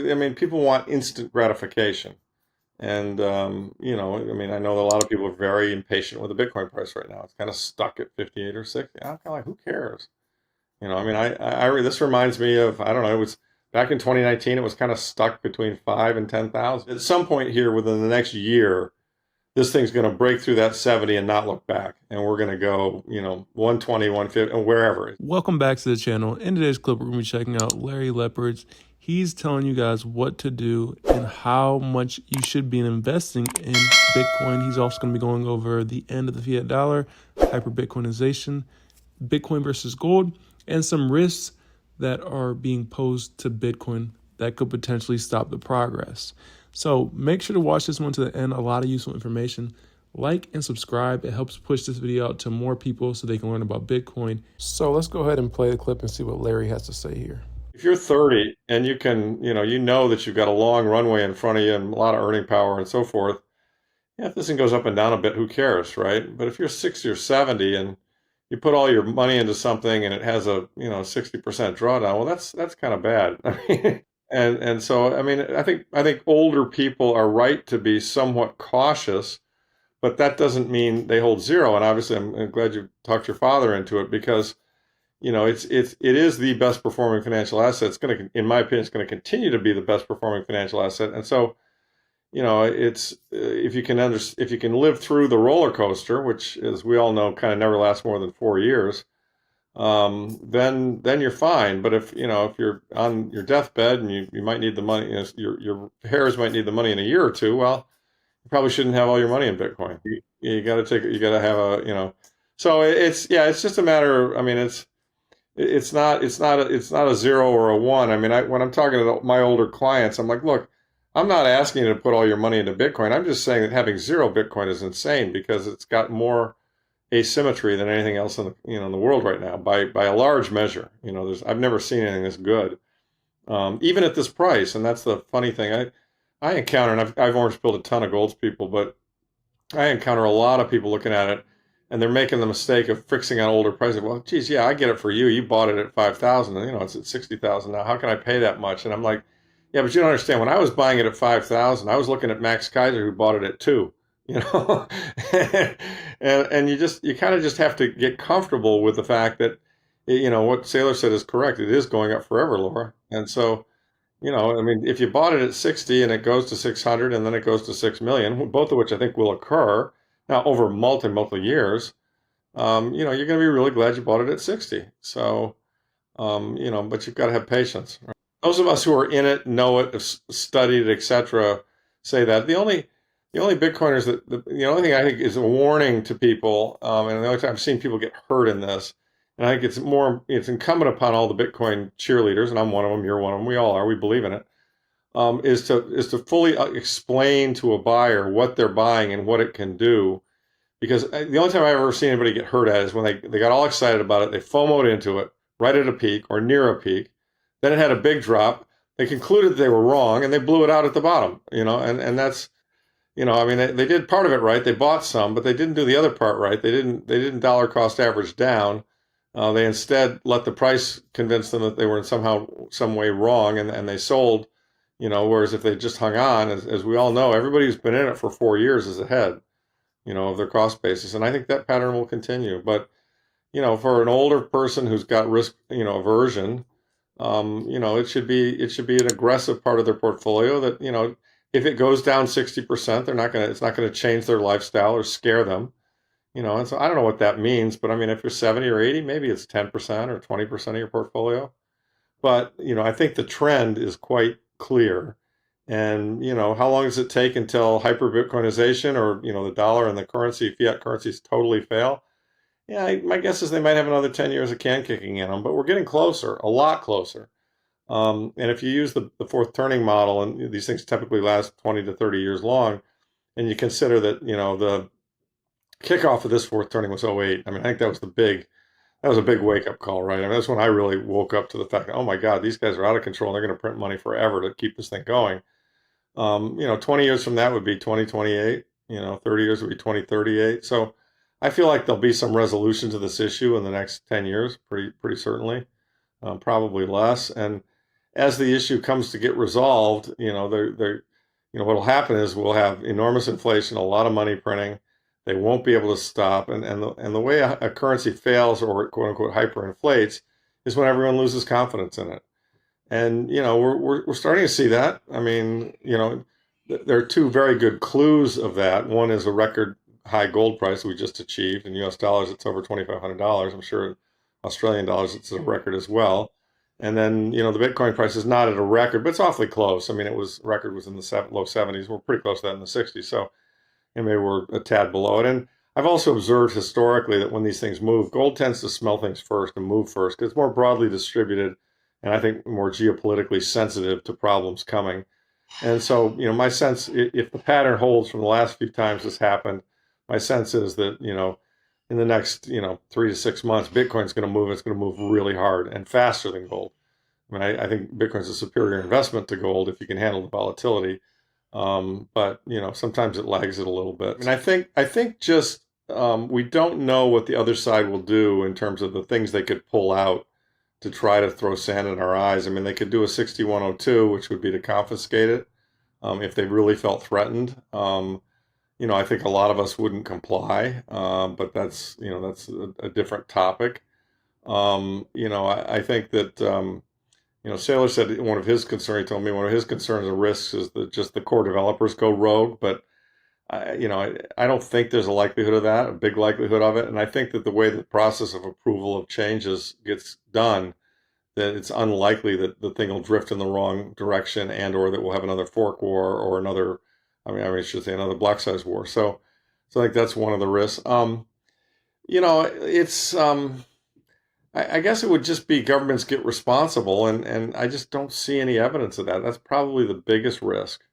I mean, people want instant gratification. And, I mean, I know a lot of people are very impatient with the Bitcoin price right now. It's kind of stuck at 58 or 60. I'm kind of like, who cares? I mean, this reminds me of, I don't know, it was back in 2019, it was kind of stuck between 5 and 10,000. At some point here within the next year, this thing's going to break through that 70 and not look back. And we're going to go, 120, 150, and wherever. Welcome back to the channel. In today's clip, we're going to be checking out Larry Lepard's. He's telling you guys what to do and how much you should be investing in Bitcoin. He's also going to be going over the end of the fiat dollar, hyperbitcoinization, Bitcoin versus gold, and some risks that are being posed to Bitcoin that could potentially stop the progress. So make sure to watch this one to the end. A lot of useful information. Like and subscribe. It helps push this video out to more people so they can learn about Bitcoin. So let's go ahead and play the clip and see what Larry has to say here. If you're 30 and you can, you know that you've got a long runway in front of you and a lot of earning power and so forth, yeah, if this thing goes up and down a bit, who cares, right? But if you're 60 or 70 and you put all your money into something and it has a, 60% drawdown, well, that's kind of bad. I mean, and so, I mean, I think older people are right to be somewhat cautious, but that doesn't mean they hold zero. And obviously, I'm glad you talked your father into it because, it is the best performing financial asset. It's going to, in my opinion, it's going to continue to be the best performing financial asset. And so, it's if you can live through the roller coaster, which, as we all know, kind of never lasts more than 4 years, then you're fine. But if you're on your deathbed and you might need the money, your heirs might need the money in a year or two, well, you probably shouldn't have all your money in Bitcoin. You got to have a. So it's just a matter of, I mean, it's not a 0 or a 1. I mean, when I'm talking to my older clients, I'm like, look, I'm not asking you to put all your money into Bitcoin. I'm just saying that having 0 Bitcoin is insane because it's got more asymmetry than anything else in the world right now by a large measure. I've never seen anything this good, even at this price. And that's the funny thing I encounter, and I've always built a ton of golds people, but I encounter a lot of people looking at it and they're making the mistake of fixing on older prices. Well, geez, yeah, I get it for you. You bought it at 5,000, and it's at 60,000 now. How can I pay that much? And I'm like, yeah, but you don't understand. When I was buying it at 5,000, I was looking at Max Kaiser who bought it at 2. And you kind of just have to get comfortable with the fact that what Saylor said is correct. It is going up forever, Laura. And so, I mean, if you bought it at 60 and it goes to 600 and then it goes to 6 million, both of which I think will occur now over multiple years, you're going to be really glad you bought it at 60. So, but you've got to have patience. Right? Those of us who are in it, know it, have studied it, etc., say that. The only Bitcoiners the only thing I think is a warning to people, and the only time I've seen people get hurt in this, and I think it's incumbent upon all the Bitcoin cheerleaders, and I'm one of them, you're one of them, we all are, we believe in it, is to fully explain to a buyer what they're buying and what it can do. Because the only time I've ever seen anybody get hurt at is when they got all excited about it, they FOMO'd into it right at a peak or near a peak. Then it had a big drop. They concluded they were wrong and they blew it out at the bottom, and that's, I mean, they did part of it right. They bought some, but they didn't do the other part right. They didn't dollar cost average down. They instead let the price convince them that they were in some way wrong, and they sold, whereas if they just hung on, as we all know, everybody who's been in it for 4 years is ahead, of their cost basis. And I think that pattern will continue. But, for an older person who's got risk, aversion, it should be an aggressive part of their portfolio that, if it goes down 60%, it's not going to change their lifestyle or scare them, and so I don't know what that means, but I mean, if you're 70 or 80, maybe it's 10% or 20% of your portfolio. But, I think the trend is quite clear. And, how long does it take until hyperbitcoinization or, the dollar and the fiat currencies totally fail? Yeah, my guess is they might have another 10 years of can kicking in them, but we're getting closer, a lot closer. And if you use the fourth turning model, and these things typically last 20 to 30 years long, and you consider that, the kickoff of this fourth turning was '08. I mean, I think that was a big wake-up call, right? I mean, that's when I really woke up to the fact that, oh my God, these guys are out of control. They're going to print money forever to keep this thing going. 20 years from that would be 2028. 30 years would be 2038. So I feel like there'll be some resolution to this issue in the next 10 years, pretty certainly, probably less. And as the issue comes to get resolved, what'll happen is we'll have enormous inflation, a lot of money printing. They won't be able to stop, and the way a currency fails or quote unquote hyperinflates is when everyone loses confidence in it. And we're starting to see that. I mean, there are two very good clues of that. One is a record high gold price we just achieved in U.S. dollars. It's over $2,500. I'm sure in Australian dollars it's a record as well. And then the Bitcoin price is not at a record, but it's awfully close. I mean, record was in the low 70s. We're pretty close to that in the 60s. So maybe we're a tad below it. And I've also observed historically that when these things move, gold tends to smell things first and move first because it's more broadly distributed, and I think more geopolitically sensitive to problems coming. And so, my sense, if the pattern holds from the last few times this happened, my sense is that, in the next, 3 to 6 months, Bitcoin's going to move. It's going to move really hard and faster than gold. I mean, I think Bitcoin's a superior investment to gold if you can handle the volatility. But sometimes it lags it a little bit. And I think just we don't know what the other side will do in terms of the things they could pull out to try to throw sand in our eyes. I mean, they could do a 6102, which would be to confiscate it if they really felt threatened. I think a lot of us wouldn't comply, but that's a different topic. I think that Saylor said one of his concerns. He told me one of his concerns and risks is that just the core developers go rogue, but I don't think there's a likelihood of that, a big likelihood of it. And I think that the way the process of approval of changes gets done, that it's unlikely that the thing will drift in the wrong direction or that we'll have another fork war or another, I should say another block size war. So I think that's one of the risks. It's, I guess it would just be governments get responsible, and I just don't see any evidence of that. That's probably the biggest risk.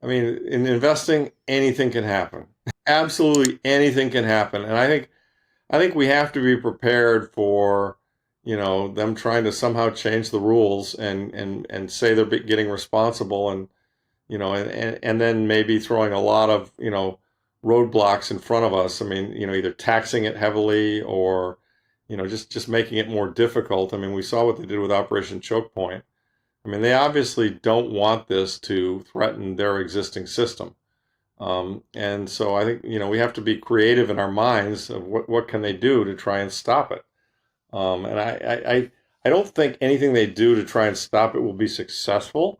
I mean, in investing, anything can happen. Absolutely anything can happen. And I think we have to be prepared for, them trying to somehow change the rules and say they're getting responsible and then maybe throwing a lot of, roadblocks in front of us. I mean, either taxing it heavily or, just making it more difficult. I mean, we saw what they did with Operation Choke Point. I mean, they obviously don't want this to threaten their existing system. And so I think, we have to be creative in our minds of what can they do to try and stop it. And I don't think anything they do to try and stop it will be successful.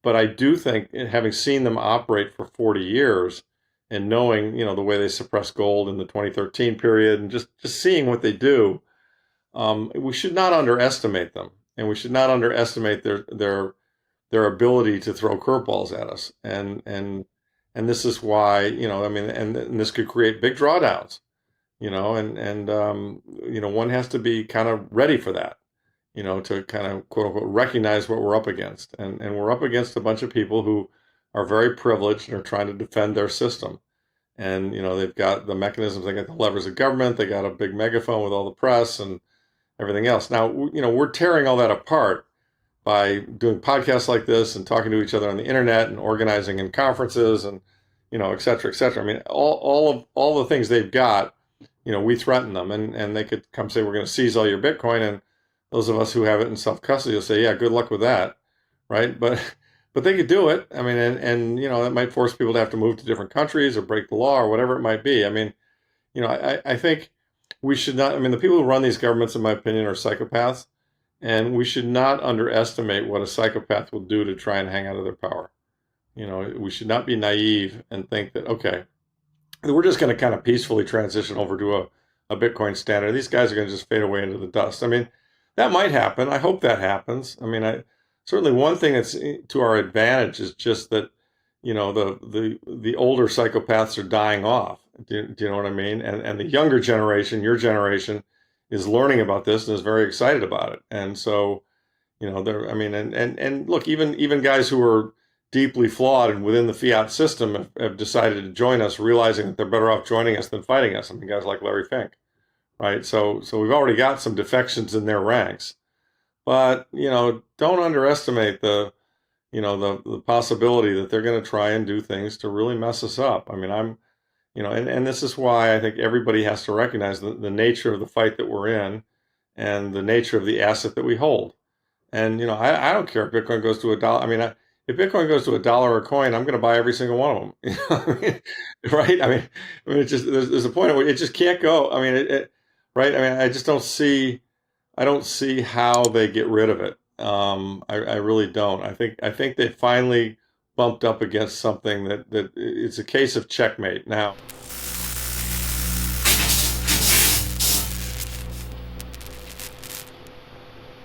But I do think, having seen them operate for 40 years and knowing, the way they suppressed gold in the 2013 period and just seeing what they do, we should not underestimate them. And we should not underestimate their ability to throw curveballs at us. And this is why, and this could create big drawdowns, one has to be kind of ready for that, to kind of quote unquote recognize what we're up against. And we're up against a bunch of people who are very privileged and are trying to defend their system. And, they've got the mechanisms, they got the levers of government, they got a big megaphone with all the press and everything else. Now, we're tearing all that apart by doing podcasts like this and talking to each other on the internet and organizing in conferences and, et cetera, et cetera. I mean, all the things they've got, we threaten them and they could come say, we're going to seize all your Bitcoin. And those of us who have it in self-custody will say, yeah, good luck with that. Right. But they could do it. I mean, and it might force people to have to move to different countries or break the law or whatever it might be. I mean, I think we should not, the people who run these governments, in my opinion, are psychopaths, and we should not underestimate what a psychopath will do to try and hang out of their power. We should not be naive and think that, okay, we're just going to kind of peacefully transition over to a Bitcoin standard. These guys are going to just fade away into the dust. I mean, that might happen. I hope that happens. I mean, certainly one thing that's to our advantage is just that, the older psychopaths are dying off. Do you know what I mean? And the younger generation, your generation, is learning about this and is very excited about it. And so, and look, even guys who are deeply flawed and within the fiat system have decided to join us, realizing that they're better off joining us than fighting us. I mean, guys like Larry Fink, right? So we've already got some defections in their ranks, but don't underestimate the possibility that they're going to try and do things to really mess us up. I mean, and this is why I think everybody has to recognize the nature of the fight that we're in and the nature of the asset that we hold. And I don't care if Bitcoin goes to $1. I mean, if Bitcoin goes to $1 a coin, I'm going to buy every single one of them. I mean, right? I mean, it's just there's a point at which it just can't go. I mean, right? I mean, I don't see how they get rid of it. I really don't. I think they finally bumped up against something that it's a case of checkmate now.